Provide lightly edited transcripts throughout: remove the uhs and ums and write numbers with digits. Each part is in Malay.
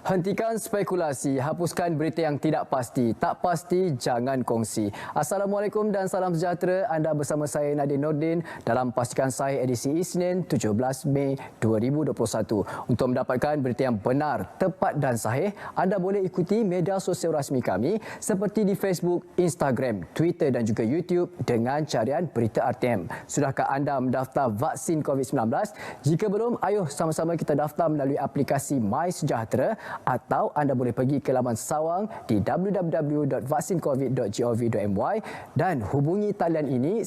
Hentikan spekulasi, hapuskan berita yang tidak pasti. Tak pasti, jangan kongsi. Assalamualaikum dan salam sejahtera. Anda bersama saya Nadine Nordin dalam Pastikan Sahih edisi Isnin 17 Mei 2021. Untuk mendapatkan berita yang benar, tepat dan sahih, anda boleh ikuti media sosial rasmi kami seperti di Facebook, Instagram, Twitter dan juga YouTube dengan carian Berita RTM. Sudahkah anda mendaftar vaksin COVID-19? Jika belum, ayuh sama-sama kita daftar melalui aplikasi MySejahtera atau anda boleh pergi ke laman sawang di www.vaksincovid.gov.my dan hubungi talian ini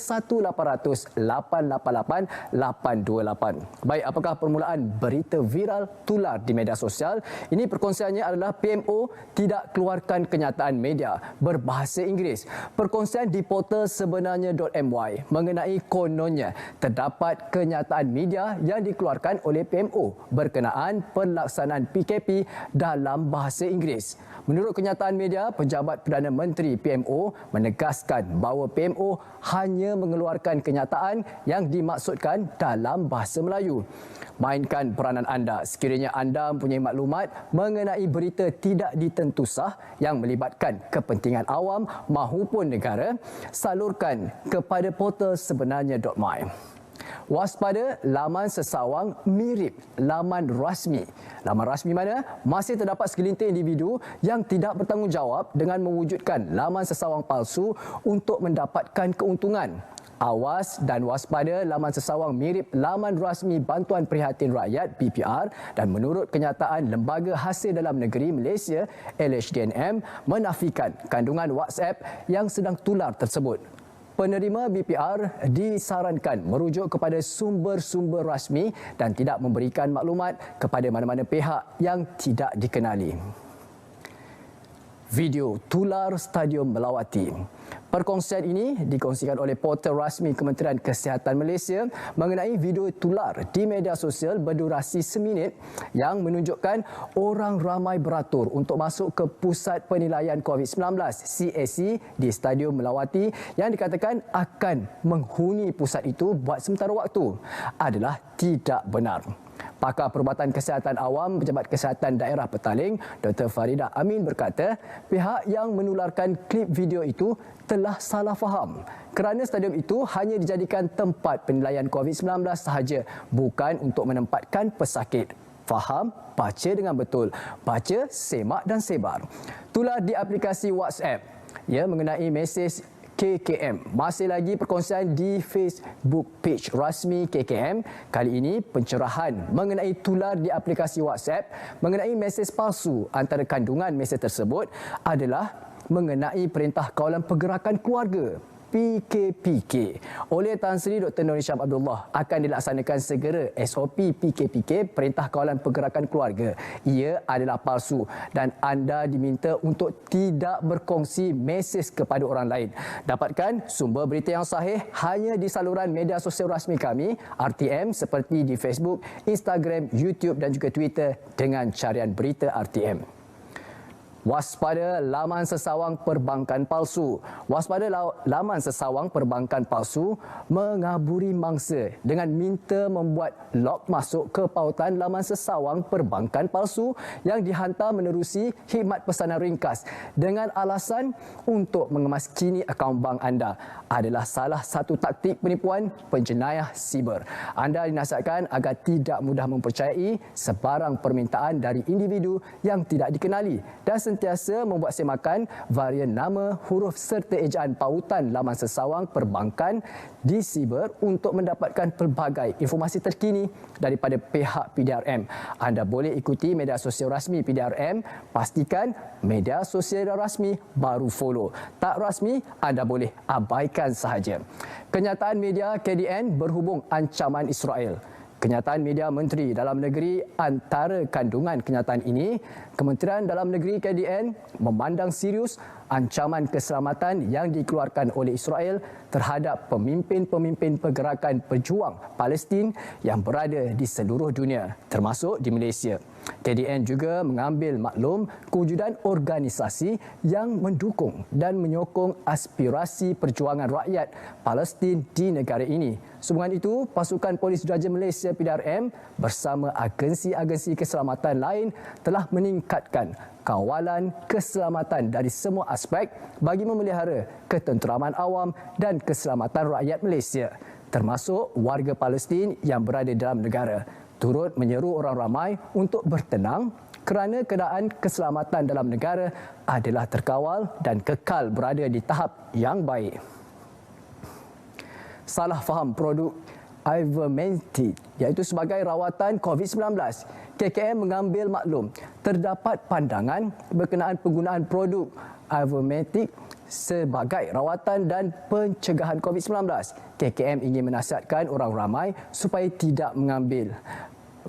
1-800-888-828. Baik, apakah permulaan berita viral tular di media sosial? Ini perkongsiannya adalah PMO tidak keluarkan kenyataan media berbahasa Inggeris. Perkongsian di portal sebenarnya.my mengenai kononnya terdapat kenyataan media yang dikeluarkan oleh PMO berkenaan pelaksanaan PKP dalam bahasa Inggeris. Menurut kenyataan media, Pejabat Perdana Menteri PMO menegaskan bahawa PMO hanya mengeluarkan kenyataan yang dimaksudkan dalam bahasa Melayu. Mainkan peranan anda sekiranya anda mempunyai maklumat mengenai berita tidak ditentu sah yang melibatkan kepentingan awam mahupun negara, salurkan kepada portal sebenarnya.my. Waspada, laman sesawang mirip laman rasmi. Laman rasmi mana? Masih terdapat segelintir individu yang tidak bertanggungjawab dengan mewujudkan laman sesawang palsu untuk mendapatkan keuntungan. Awas dan waspada, laman sesawang mirip laman rasmi Bantuan Prihatin Rakyat BPR dan menurut kenyataan Lembaga Hasil Dalam Negeri Malaysia LHDNM menafikan kandungan WhatsApp yang sedang tular tersebut. Penerima BPR disarankan merujuk kepada sumber-sumber rasmi dan tidak memberikan maklumat kepada mana-mana pihak yang tidak dikenali. Video tular Stadium Melawati. Perkongsian ini dikongsikan oleh portal rasmi Kementerian Kesihatan Malaysia mengenai video tular di media sosial berdurasi seminit yang menunjukkan orang ramai beratur untuk masuk ke Pusat Penilaian COVID-19 CAC di Stadium Melawati yang dikatakan akan menghuni pusat itu buat sementara waktu adalah tidak benar. Pakar Perubatan Kesihatan Awam Pejabat Kesihatan Daerah Petaling, Dr. Farida Amin berkata, pihak yang menularkan klip video itu telah salah faham kerana stadium itu hanya dijadikan tempat penilaian COVID-19 sahaja, bukan untuk menempatkan pesakit. Faham? Baca dengan betul. Baca, semak dan sebar. Tular di aplikasi WhatsApp mengenai mesej KKM. Masih lagi perkongsian di Facebook page rasmi KKM. Kali ini pencerahan mengenai tular di aplikasi WhatsApp mengenai mesej palsu. Antara kandungan mesej tersebut adalah mengenai Perintah Kawalan Pergerakan Keluarga PKPK oleh Tan Sri Dr. Nur Hisham Abdullah akan dilaksanakan segera SOP PKPK Perintah Kawalan Pergerakan Keluarga. Ia adalah palsu dan anda diminta untuk tidak berkongsi mesej kepada orang lain. Dapatkan sumber berita yang sahih hanya di saluran media sosial rasmi kami RTM seperti di Facebook, Instagram, YouTube dan juga Twitter dengan carian Berita RTM. Waspada, laman sesawang perbankan palsu. Waspada, laman sesawang perbankan palsu mengaburi mangsa dengan minta membuat log masuk ke pautan laman sesawang perbankan palsu yang dihantar menerusi khidmat pesanan ringkas dengan alasan untuk mengemaskini akaun bank anda adalah salah satu taktik penipuan penjenayah siber. Anda dinasihatkan agar tidak mudah mempercayai sebarang permintaan dari individu yang tidak dikenali dan sentiasa membuat semakan varian nama, huruf serta ejaan pautan laman sesawang perbankan di siber untuk mendapatkan pelbagai informasi terkini daripada pihak PDRM. Anda boleh ikuti media sosial rasmi PDRM, pastikan media sosial rasmi baru follow. Tak rasmi, anda boleh abaikan sahaja. Kenyataan media KDN berhubung ancaman Israel. Kenyataan media Menteri Dalam Negeri antara kandungan kenyataan ini, Kementerian Dalam Negeri KDN memandang serius ancaman keselamatan yang dikeluarkan oleh Israel terhadap pemimpin-pemimpin pergerakan pejuang Palestin yang berada di seluruh dunia, termasuk di Malaysia. KDN juga mengambil maklum kewujudan organisasi yang mendukung dan menyokong aspirasi perjuangan rakyat Palestin di negara ini. Sehubungan itu, pasukan Polis Diraja Malaysia PDRM bersama agensi-agensi keselamatan lain telah meningkatkan kawalan keselamatan dari semua aspek bagi memelihara ketenteraman awam dan keselamatan rakyat Malaysia, termasuk warga Palestin yang berada dalam negara. Turut menyeru orang ramai untuk bertenang kerana keadaan keselamatan dalam negara adalah terkawal dan kekal berada di tahap yang baik. Salah faham produk Ivermectin iaitu sebagai rawatan COVID-19. KKM mengambil maklum terdapat pandangan berkenaan penggunaan produk Ivermectin sebagai rawatan dan pencegahan COVID-19. KKM ingin menasihatkan orang ramai supaya tidak mengambil.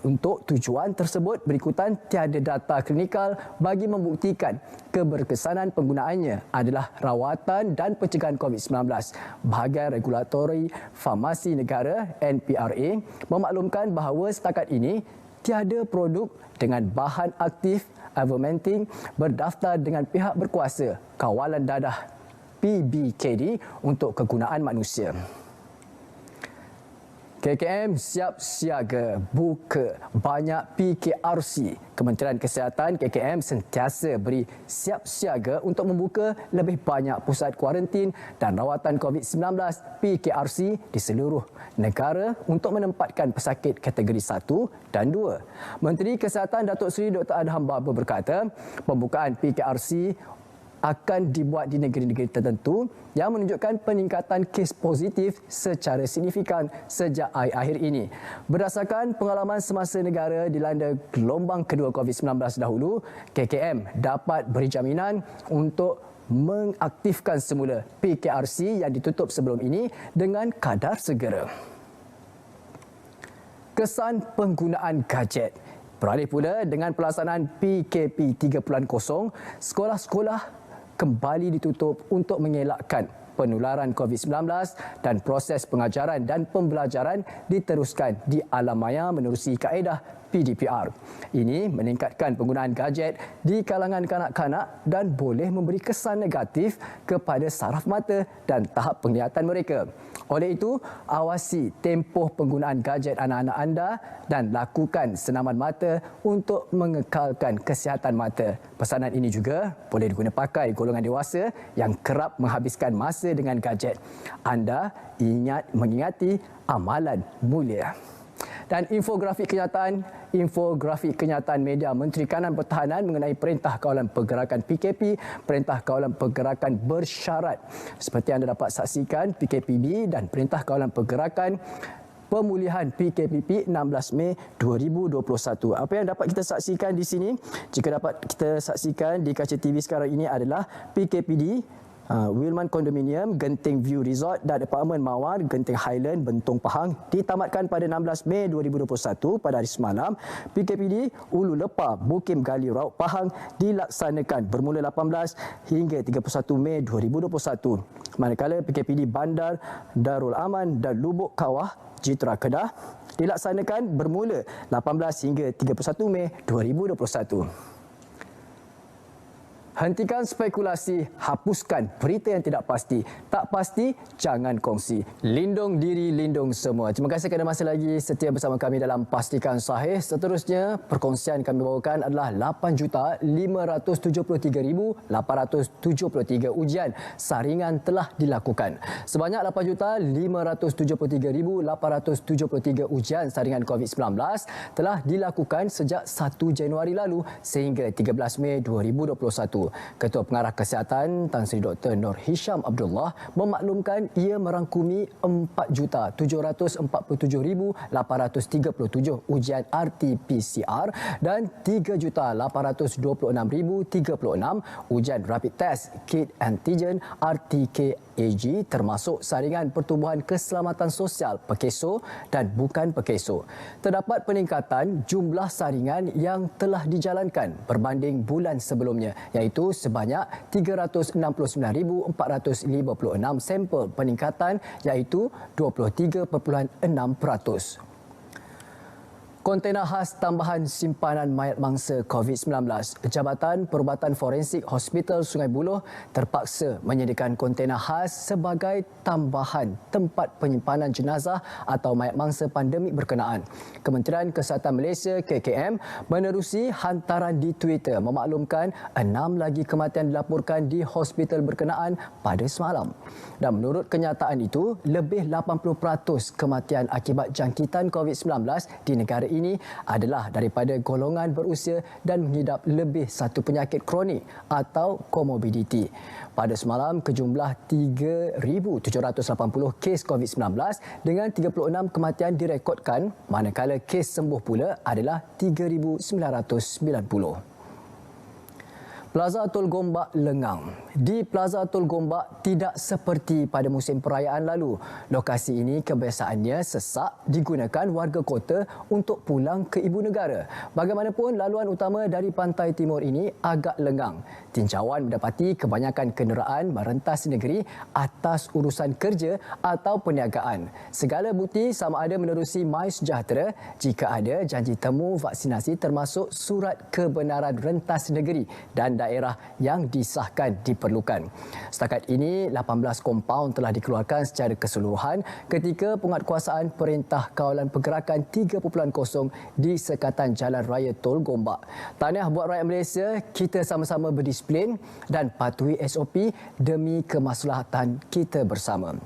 Untuk tujuan tersebut, berikutan tiada data klinikal bagi membuktikan keberkesanan penggunaannya adalah rawatan dan pencegahan COVID-19. Bahagian Regulatori Farmasi Negara NPRA memaklumkan bahawa setakat ini tiada produk dengan bahan aktif Ivermectin berdaftar dengan pihak berkuasa kawalan dadah PBKD untuk kegunaan manusia. KKM siap siaga buka banyak PKRC. Kementerian Kesihatan KKM sentiasa beri siap siaga untuk membuka lebih banyak pusat kuarantin dan rawatan COVID-19 PKRC di seluruh negara untuk menempatkan pesakit kategori 1 dan 2. Menteri Kesihatan Datuk Seri Dr. Adham Baba berkata, pembukaan PKRC akan dibuat di negeri-negeri tertentu yang menunjukkan peningkatan kes positif secara signifikan sejak akhir ini. Berdasarkan pengalaman semasa negara dilanda gelombang kedua COVID-19 dahulu, KKM dapat beri jaminan untuk mengaktifkan semula PKRC yang ditutup sebelum ini dengan kadar segera. Kesan penggunaan gadget. Beralih pula dengan pelaksanaan PKP 3.0, sekolah-sekolah kembali ditutup untuk mengelakkan penularan COVID-19 dan proses pengajaran dan pembelajaran diteruskan di alam maya menerusi kaedah PDPR. Ini meningkatkan penggunaan gadget di kalangan kanak-kanak dan boleh memberi kesan negatif kepada saraf mata dan tahap penglihatan mereka. Oleh itu, awasi tempoh penggunaan gadget anak-anak anda dan lakukan senaman mata untuk mengekalkan kesihatan mata. Pesanan ini juga boleh diguna pakai golongan dewasa yang kerap menghabiskan masa dengan gadget. Anda mengingati amalan mulia. Dan infografik kenyataan media Menteri Kanan Pertahanan mengenai Perintah Kawalan Pergerakan PKP, Perintah Kawalan Pergerakan Bersyarat. Seperti anda dapat saksikan, PKPB dan Perintah Kawalan Pergerakan Pemulihan PKPP 16 Mei 2021. Apa yang dapat kita saksikan di sini, jika dapat kita saksikan di kaca TV sekarang ini adalah PKPD Wilman Condominium, Genting View Resort dan Apartmen Mawar, Genting Highland, Bentong Pahang ditamatkan pada 16 Mei 2021 pada hari semalam. PKPD Ulu Lepa, Bukim Gali Rauk Pahang dilaksanakan bermula 18 hingga 31 Mei 2021. Manakala PKPD Bandar Darul Aman dan Lubuk Kawah Jitra Kedah dilaksanakan bermula 18 hingga 31 Mei 2021. Hentikan spekulasi, hapuskan berita yang tidak pasti. Tak pasti, jangan kongsi. Lindung diri, lindung semua. Terima kasih kerana masih lagi setia bersama kami dalam Pastikan Sahih. Seterusnya, perkongsian kami bawakan adalah 8,573,873 ujian saringan telah dilakukan. Sebanyak 8,573,873 ujian saringan COVID-19 telah dilakukan sejak 1 Januari lalu sehingga 13 Mei 2021. Ketua Pengarah Kesihatan Tan Sri Dr. Nur Hisham Abdullah memaklumkan ia merangkumi 4,747,837 ujian RT-PCR dan 3,826,036 ujian rapid test kit antigen RT-KAG termasuk saringan Pertubuhan Keselamatan Sosial PEKESO dan bukan PEKESO. Terdapat peningkatan jumlah saringan yang telah dijalankan berbanding bulan sebelumnya, iaitu iaitu sebanyak 369,456 sampel, peningkatan iaitu 23.6%. Kontena khas tambahan simpanan mayat mangsa COVID-19. Jabatan Perubatan Forensik Hospital Sungai Buloh terpaksa menyediakan kontena khas sebagai tambahan tempat penyimpanan jenazah atau mayat mangsa pandemik berkenaan. Kementerian Kesihatan Malaysia KKM menerusi hantaran di Twitter memaklumkan 6 lagi kematian dilaporkan di hospital berkenaan pada semalam. Dan menurut kenyataan itu, lebih 80% kematian akibat jangkitan COVID-19 di negara ini adalah daripada golongan berusia dan mengidap lebih satu penyakit kronik atau komorbiditi. Pada semalam, kejumlah 3,780 kes COVID-19 dengan 36 kematian direkodkan, manakala kes sembuh pula adalah 3,990. Plaza Tol Gombak lengang. Di Plaza Tol Gombak tidak seperti pada musim perayaan lalu. Lokasi ini kebiasaannya sesak digunakan warga kota untuk pulang ke ibu negara. Bagaimanapun, laluan utama dari pantai timur ini agak lengang. Tinjauan mendapati kebanyakan kenderaan merentas negeri atas urusan kerja atau perniagaan. Segala bukti sama ada menerusi MySejahtera jika ada janji temu vaksinasi termasuk surat kebenaran rentas negeri dan daerah yang disahkan diperlukan. Setakat ini, 18 kompaun telah dikeluarkan secara keseluruhan ketika penguatkuasaan Perintah Kawalan Pergerakan 3.0 di sekatan Jalan Raya Tol Gombak. Tahniah buat rakyat Malaysia, kita sama-sama berdisiplin dan patuhi SOP demi kemaslahatan kita bersama.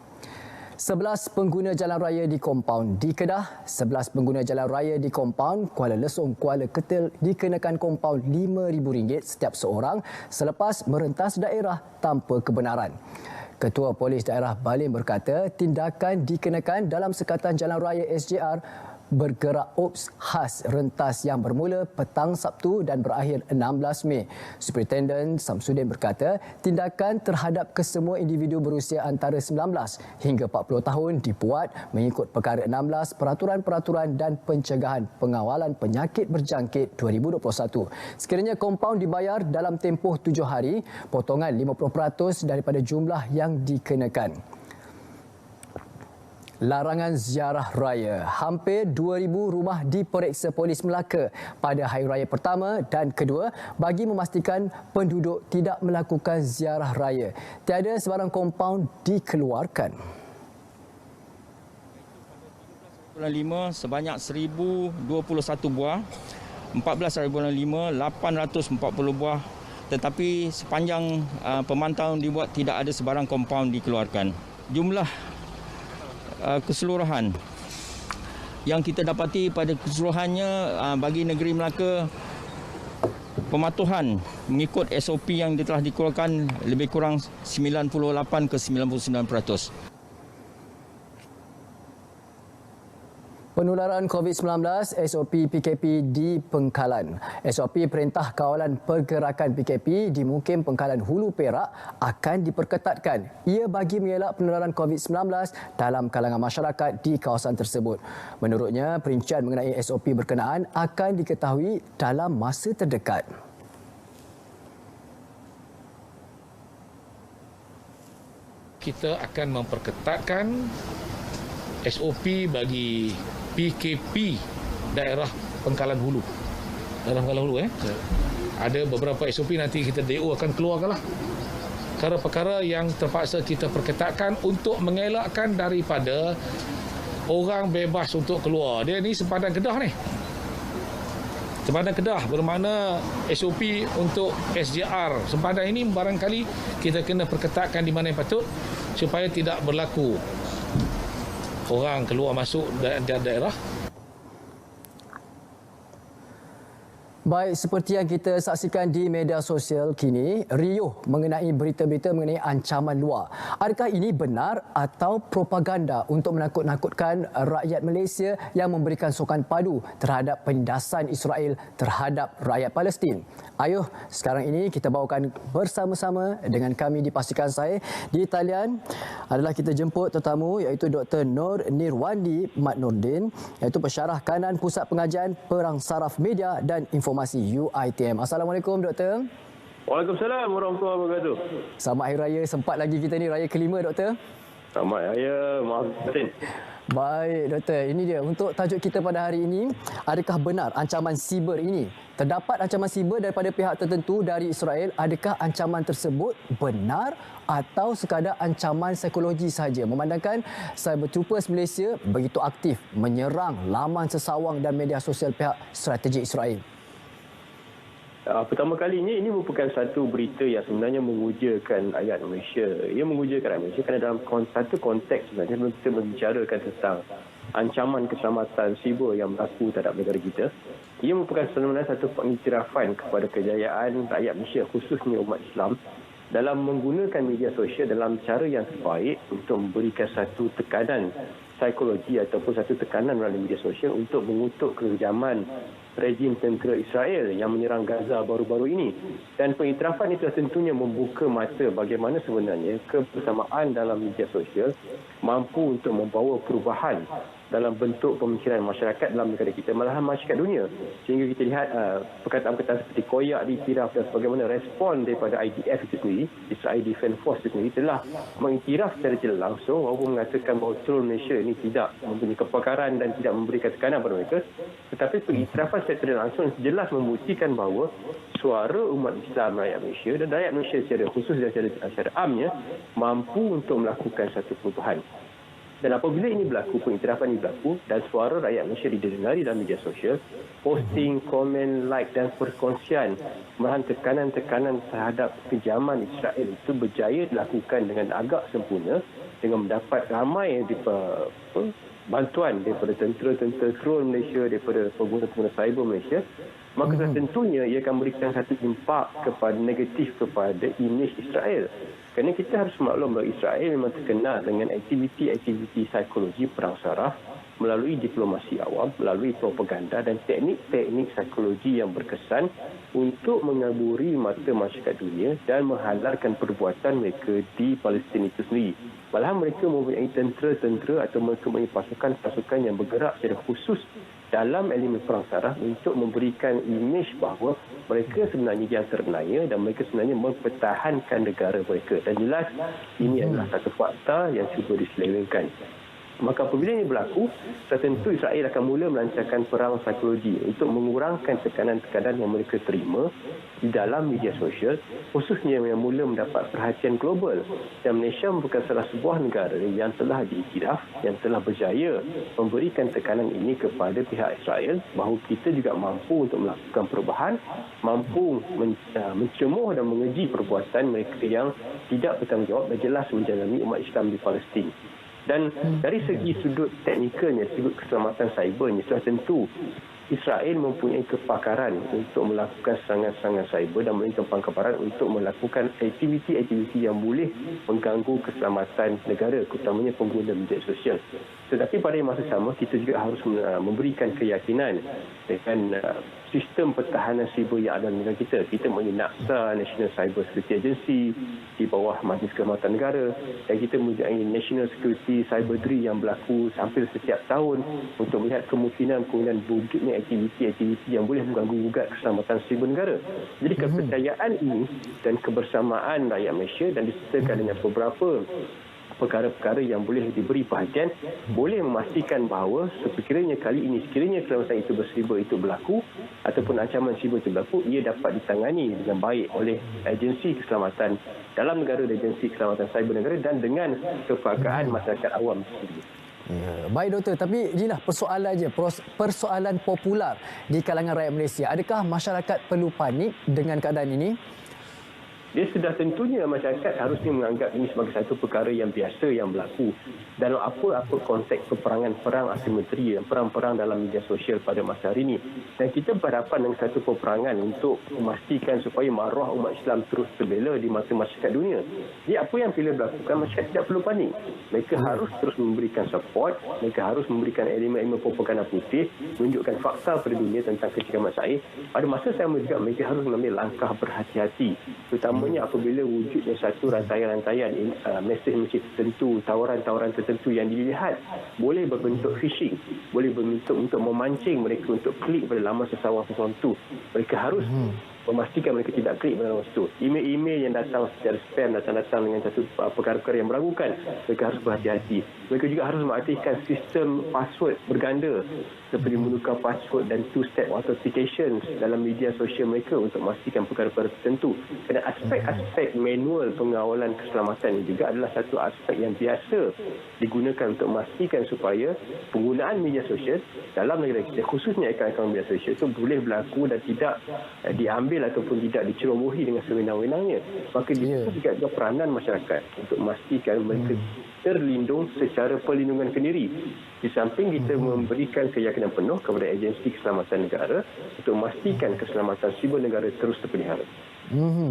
11 pengguna jalan raya di kompaun di Kedah, 11 pengguna jalan raya di kompaun Kuala Lesong, Kuala Ketil dikenakan kompaun RM5,000 setiap seorang selepas merentas daerah tanpa kebenaran. Ketua Polis Daerah Balim berkata tindakan dikenakan dalam sekatan jalan raya SJR bergerak ops khas rentas yang bermula petang Sabtu dan berakhir 16 Mei. Superintendent Samsudin berkata tindakan terhadap kesemua individu berusia antara 19 hingga 40 tahun dibuat mengikut perkara 16 Peraturan-Peraturan dan Pencegahan Pengawalan Penyakit Berjangkit 2021. Sekiranya kompaun dibayar dalam tempoh 7 hari, potongan 50% daripada jumlah yang dikenakan. Larangan ziarah raya. Hampir 2,000 rumah diperiksa Polis Melaka pada Hari Raya pertama dan kedua bagi memastikan penduduk tidak melakukan ziarah raya. Tiada sebarang kompaun dikeluarkan. Bulan 5 sebanyak 1,021 buah, 14 hari bulan 5 840 buah, tetapi sepanjang pemantauan dibuat tidak ada sebarang kompaun dikeluarkan. Jumlah keseluruhan yang kita dapati pada keseluruhannya bagi negeri Melaka, pematuhan mengikut SOP yang telah dikeluarkan lebih kurang 98 ke 99%. Penularan COVID-19, SOP PKP di Pengkalan. SOP Perintah Kawalan Pergerakan PKP di Mukim Pengkalan Hulu Perak akan diperketatkan. Ia bagi mengelak penularan COVID-19 dalam kalangan masyarakat di kawasan tersebut. Menurutnya, perincian mengenai SOP berkenaan akan diketahui dalam masa terdekat. Kita akan memperketatkan SOP bagi PKP daerah Pengkalan Hulu. Daerah Pengkalan Hulu ada beberapa SOP nanti kita DO akan keluarkanlah. Perkara-perkara yang terpaksa kita perketatkan untuk mengelakkan daripada orang bebas untuk keluar. Dia ni sempadan Kedah ni. Sempadan Kedah bermakna SOP untuk SJR. Sempadan ini barangkali kita kena perketatkan di mana yang patut supaya tidak berlaku orang keluar masuk daerah. Baik, seperti yang kita saksikan di media sosial kini, riuh mengenai berita-berita mengenai ancaman luar. Adakah ini benar atau propaganda untuk menakut-nakutkan rakyat Malaysia yang memberikan sokongan padu terhadap penindasan Israel terhadap rakyat Palestin? Ayuh, sekarang ini kita bawakan bersama-sama dengan kami di Pasukan Saya di talian adalah kita jemput tetamu iaitu Dr. Nur Nirwandi Mat Nordin, iaitu Pensyarah Kanan Pusat Pengajian Perang Saraf Media dan Informasi UiTM. Assalamualaikum, Doktor. Waalaikumsalam warahmatullahi wabarakatuh. Selamat Hari Raya. Sempat lagi kita ni Raya kelima, Doktor. Selamat Raya. Maaf batin. Baik, Doktor. Ini dia untuk tajuk kita pada hari ini. Adakah benar ancaman siber ini? Terdapat ancaman siber daripada pihak tertentu dari Israel. Adakah ancaman tersebut benar atau sekadar ancaman psikologi sahaja? Memandangkan Cybertroopers Malaysia begitu aktif menyerang laman sesawang dan media sosial pihak strategik Israel. Pertama kalinya ini merupakan satu berita yang sebenarnya mengujakan rakyat Malaysia. Ia mengujakan rakyat Malaysia kerana dalam satu konteks sebenarnya kita membicarakan tentang ancaman keselamatan siber yang berlaku terhadap negara kita. Ia merupakan sebenarnya satu pengiktirafan kepada kejayaan rakyat Malaysia, khususnya umat Islam, dalam menggunakan media sosial dalam cara yang terbaik untuk memberikan satu tekanan psikologi ataupun satu tekanan melalui media sosial untuk mengutuk kekejaman rejim tentera Israel yang menyerang Gaza baru-baru ini. Dan pengiktirafan itu tentunya membuka mata bagaimana sebenarnya kebersamaan dalam media sosial mampu untuk membawa perubahan dalam bentuk pemikiran masyarakat dalam negara kita, malahan masyarakat dunia. Sehingga kita lihat perkataan-perkataan seperti koyak diiktiraf dan sebagaimana respon daripada IDF itu sendiri, Israel Defense Force itu sendiri telah mengiktiraf secara tidak langsung walaupun mengatakan bahawa seluruh Malaysia ini tidak mempunyai kepakaran dan tidak memberikan tekanan kepada mereka. Tetapi pengiktirafan secara tidak langsung jelas membuktikan bahawa suara umat Islam rakyat Malaysia dan rakyat Malaysia secara khusus dan secara amnya mampu untuk melakukan satu perubahan. Dan apabila ini berlaku, pengiktirafan ini berlaku dan suara rakyat Malaysia didengari dalam media sosial, posting, komen, like dan perkongsian malahan tekanan-tekanan terhadap kejaman Israel itu berjaya dilakukan dengan agak sempurna dengan mendapat ramai bantuan daripada tentera-tentera drone Malaysia, daripada pengguna-pengguna cyber Malaysia, maka tentunya ia akan memberikan satu impak kepada negatif kepada imej Israel. Kerana kita harus maklum bahawa Israel memang terkenal dengan aktiviti-aktiviti psikologi perang saraf melalui diplomasi awam, melalui propaganda dan teknik-teknik psikologi yang berkesan untuk mengaburi mata masyarakat dunia dan menghalalkan perbuatan mereka di Palestin itu sendiri. Malahan mereka mempunyai tentera-tentera atau mereka mempunyai pasukan-pasukan yang bergerak secara khusus dalam elemen perang saraf untuk memberikan imej bahawa mereka sebenarnya yang ternaya dan mereka sebenarnya mempertahankan negara mereka. Dan jelas ini adalah satu fakta yang cuba diselewengkan. Maka apabila ini berlaku, tentu Israel akan mula melancarkan perang psikologi untuk mengurangkan tekanan-tekanan yang mereka terima di dalam media sosial, khususnya yang mula mendapat perhatian global. Dan Malaysia merupakan salah sebuah negara yang telah diiktiraf, yang telah berjaya memberikan tekanan ini kepada pihak Israel bahawa kita juga mampu untuk melakukan perubahan, mampu mencemuh dan mengeji perbuatan mereka yang tidak bertanggungjawab dan jelas menjalani umat Islam di Palestin. Dan dari segi sudut teknikalnya, sudut keselamatan cybernya, sudah tentu Israel mempunyai kepakaran untuk melakukan serangan-serangan cyber dan mempunyai kepakaran untuk melakukan aktiviti-aktiviti yang boleh mengganggu keselamatan negara, terutamanya pengguna media sosial. Tetapi pada masa sama, kita juga harus memberikan keyakinan dengan sistem pertahanan siber yang ada di negara kita. Kita mempunyai NACSA, National Cyber Security Agency, di bawah Majlis Kehormatan Negara, dan kita mempunyai National Security Cyber Drill yang berlaku hampir setiap tahun untuk melihat kemungkinan wujudnya aktiviti-aktiviti yang boleh mengganggu-gugat keselamatan siber negara. Jadi kepercayaan ini dan kebersamaan rakyat Malaysia dan disertakan dengan beberapa perkara-perkara yang boleh diberi perhatian, boleh memastikan bahawa sekiranya kali ini, sekiranya keselamatan itu bersiber itu berlaku ataupun ancaman siber itu berlaku, ia dapat ditangani dengan baik oleh agensi keselamatan dalam negara dan agensi keselamatan cyber negara dan dengan kefakaan masyarakat awam sendiri. Ya, baik Doktor, tapi inilah persoalan popular di kalangan rakyat Malaysia. Adakah masyarakat perlu panik dengan keadaan ini? Dia sudah tentunya masyarakat harusnya menganggap ini sebagai satu perkara yang biasa yang berlaku dalam apa-apa konteks peperangan perang asimetri dan perang-perang dalam media sosial pada masa hari ini. Dan kita berhadapan dengan satu peperangan untuk memastikan supaya maruah umat Islam terus terbela di mata masyarakat dunia. Jadi apa yang bila berlakukan, masyarakat tidak perlu panik. Mereka harus terus memberikan support, mereka harus memberikan elemen-elemen propaganda putih, menunjukkan fakta pada dunia tentang kejikan Israel. Pada masa sama juga mereka harus mengambil langkah berhati-hati, terutamanya apabila wujudnya satu rantaian-rantaian mesej-mesej tertentu, tawaran-tawaran tertentu yang dilihat boleh berbentuk phishing, boleh berbentuk untuk memancing mereka untuk klik pada laman sesawang-sesawang itu. Mereka harus memastikan mereka tidak klik dalam situ. Email-email yang datang secara spam, datang dengan satu perkara-perkara yang meragukan, mereka harus berhati-hati. Mereka juga harus mengaktifkan sistem password berganda seperti menukar password dan two-step authentication dalam media sosial mereka untuk memastikan perkara-perkara tertentu. Dan aspek-aspek manual pengawalan keselamatan ini juga adalah satu aspek yang biasa digunakan untuk memastikan supaya penggunaan media sosial dalam negara kita, khususnya akaun-akaun media sosial itu boleh berlaku dan tidak diambil ataupun tidak dicerobohi dengan sewenang-wenangnya. Maka itu juga peranan masyarakat untuk memastikan mereka terlindung secara perlindungan kendiri. Di samping kita memberikan keyakinan penuh kepada agensi keselamatan negara untuk memastikan keselamatan siber negara terus terpelihara.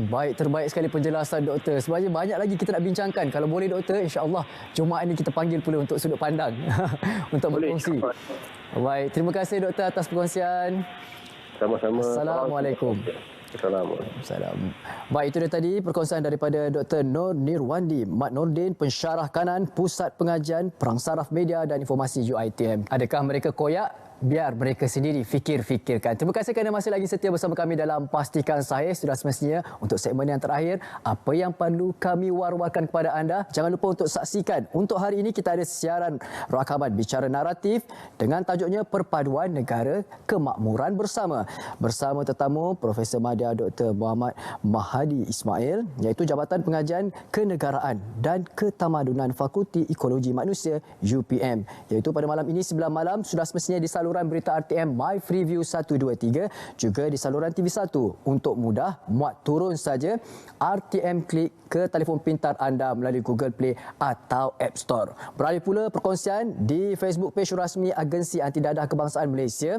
Baik, terbaik sekali penjelasan doktor. Sebenarnya banyak lagi kita nak bincangkan. Kalau boleh doktor, insya-Allah Jumaat ini kita panggil pula untuk sudut pandang untuk berkongsi. Baik, terima kasih doktor atas perkongsian. Sama-sama. Assalamualaikum. Assalamualaikum. Baik, itu dia tadi perkongsian daripada Dr. Nur Nirwandi Mat Nordin, pensyarah kanan Pusat Pengajian Perang Saraf Media dan Informasi UiTM. Adakah mereka koyak? Biar mereka sendiri fikir-fikirkan. Terima kasih kerana masih lagi setia bersama kami dalam Pastikan Sahih. Sudah semestinya untuk segmen yang terakhir, apa yang perlu kami war-warkan kepada anda. Jangan lupa untuk saksikan. Untuk hari ini kita ada siaran rakaman bicara naratif dengan tajuknya Perpaduan Negara Kemakmuran Bersama. Bersama tetamu Profesor Madya Dr. Muhammad Mahadi Ismail, iaitu Jabatan Pengajian Kenegaraan dan Ketamadunan Fakulti Ekologi Manusia UPM. Iaitu pada malam ini 9 malam sudah semestinya disalurkan saluran berita RTM My Freeview 123, juga di saluran TV1. Untuk mudah, muat turun saja RTM Klik ke telefon pintar anda melalui Google Play atau App Store. Beralih pula perkongsian di Facebook page rasmi Agensi Anti Dadah Kebangsaan Malaysia.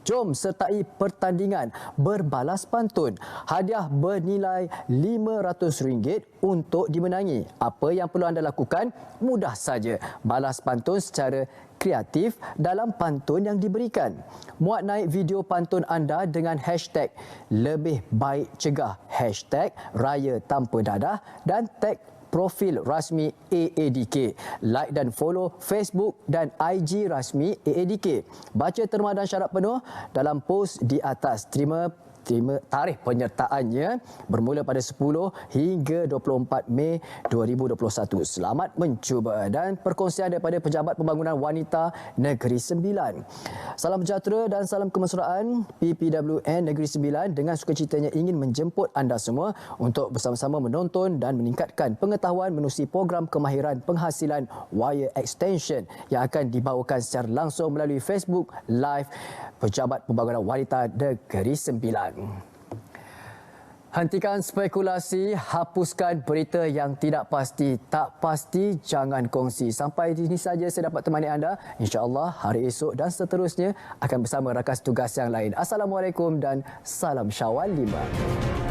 Jom sertai pertandingan berbalas pantun. Hadiah bernilai RM500 untuk dimenangi. Apa yang perlu anda lakukan? Mudah saja. Balas pantun secara kreatif dalam pantun yang diberikan. Muat naik video pantun anda dengan hashtag lebih baik cegah, hashtag raya tanpa dadah dan tag profil rasmi AADK. Like dan follow Facebook dan IG rasmi AADK. Baca terma dan syarat penuh dalam post di atas. Terima tarikh penyertaannya bermula pada 10 hingga 24 Mei 2021. Selamat mencuba. Dan perkongsian daripada Pejabat Pembangunan Wanita Negeri Sembilan. Salam sejahtera dan salam kemesraan. PPWN Negeri Sembilan dengan sukacitanya ingin menjemput anda semua untuk bersama-sama menonton dan meningkatkan pengetahuan menerusi program kemahiran penghasilan wire extension yang akan dibawakan secara langsung melalui Facebook Live Pejabat Pembangunan Wanita Negeri Sembilan. Hentikan spekulasi, hapuskan berita yang tidak pasti. Tak pasti, jangan kongsi. Sampai di sini saja saya dapat temani anda. InsyaAllah hari esok dan seterusnya akan bersama rakan tugas yang lain. Assalamualaikum dan salam Syawal 5.